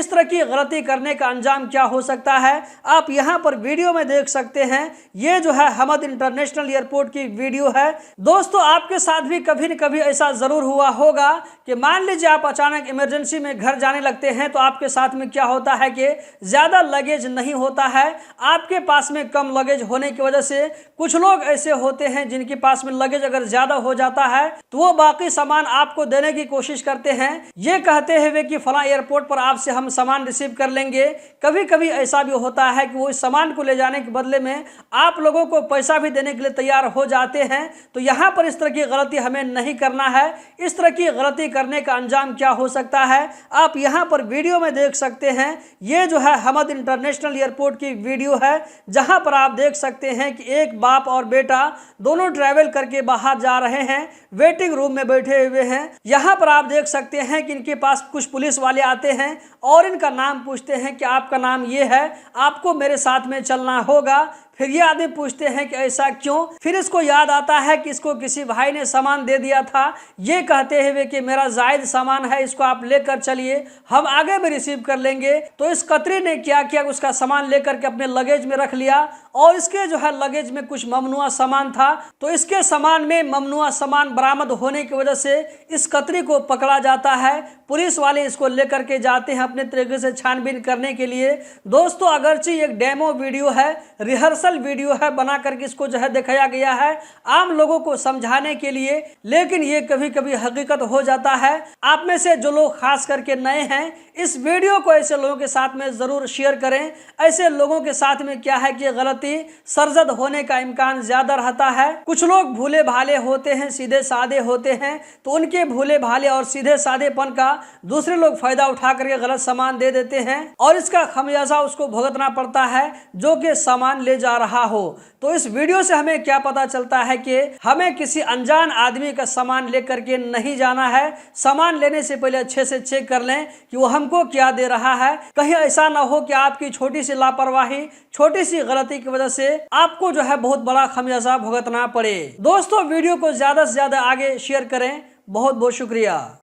इस तरह की गलती करने का अंजाम क्या हो सकता है आप यहां पर वीडियो में देख सकते हैं। ये जो है हमद इंटरनेशनल एयरपोर्ट की वीडियो है। दोस्तों आपके साथ भी कभी न कभी ऐसा जरूर हुआ होगा कि मान लीजिए आप अचानक इमरजेंसी में घर जाने लगते हैं तो आपके साथ में क्या होता है कि ज्यादा लगेज नहीं होता है। आपके पास में कम लगेज होने की वजह से कुछ लोग ऐसे होते हैं जिनके पास में लगेज अगर ज्यादा हो जाता है तो वो बाकी सामान आपको देने की कोशिश करते हैं, ये कहते हुए कि फला एयरपोर्ट पर आपसे हम सामान रिसीव कर लेंगे। कभी कभी ऐसा भी होता है कि वो इस सामान को ले जाने के बदले में आप लोगों को पैसा भी देने के लिए तैयार हो जाते हैं। तो यहाँ पर इस तरह की गलती हमें नहीं करना है। इस तरह की गलती करने का अंजाम क्या हो सकता है आप यहाँ पर वीडियो में देख सकते हैं। ये जो है हमद इंटरनेशनल एयरपोर्ट की वीडियो है जहाँ पर आप देख सकते हैं कि एक बाप और बेटा दोनों ट्रैवल करके बाहर जा रहे हैं, वेटिंग रूम में बैठे हुए हैं। यहाँ पर आप देख सकते हैं कि इनके पास कुछ पुलिस वाले आते हैं और इनका नाम पूछते हैं कि आपका नाम ये है, आपको मेरे साथ में चलना होगा। फिर ये आदमी पूछते हैं कि ऐसा क्यों। फिर इसको याद आता है कि इसको किसी भाई ने सामान दे दिया था, ये कहते हुए कि मेरा जायद सामान है, इसको आप लेकर चलिए, हम आगे में रिसीव कर लेंगे। तो इस कतरी ने क्या किया, उसका सामान लेकर के अपने लगेज में रख लिया और इसके जो है लगेज में कुछ ममनुआ सामान था। तो इसके सामान में ममनुआ सामान बरामद होने की वजह से इस कतरी को पकड़ा जाता है। पुलिस वाले इसको लेकर के जाते हैं अपने तरीके से छानबीन करने के लिए। दोस्तों अगरचे एक डेमो वीडियो है, रिहर्सल वीडियो है, बना करके इसको जो है दिखाया गया है आम लोगों को समझाने के लिए, लेकिन ये कभी कभी हकीकत हो जाता है। आप में से जो लोग खास करके नए हैं इस वीडियो को ऐसे लोगों के साथ में जरूर शेयर करें। ऐसे लोगों के साथ में क्या है कि गलती सरजद होने का इम्कान ज्यादा रहता है। कुछ लोग भूले भाले होते हैं, सीधे साधे होते हैं, तो उनके भूले भाले और सीधे साधेपन का दूसरे लोग फायदा उठा करके गलत सामान दे देते हैं और इसका खमियाजा उसको भुगतना पड़ता है जो कि सामान ले जा रहा हो। तो इस वीडियो से हमें क्या पता चलता है कि हमें किसी अनजान आदमी का सामान लेकर के नहीं जाना है। सामान लेने से पहले अच्छे से चेक कर लें कि वो हमको क्या दे रहा है। कहीं ऐसा ना हो कि आपकी छोटी सी लापरवाही, छोटी सी गलती की वजह से आपको जो है बहुत बड़ा खमियाजा भुगतना पड़े। दोस्तों वीडियो को ज्यादा से ज्यादा आगे शेयर करें। बहुत बहुत शुक्रिया।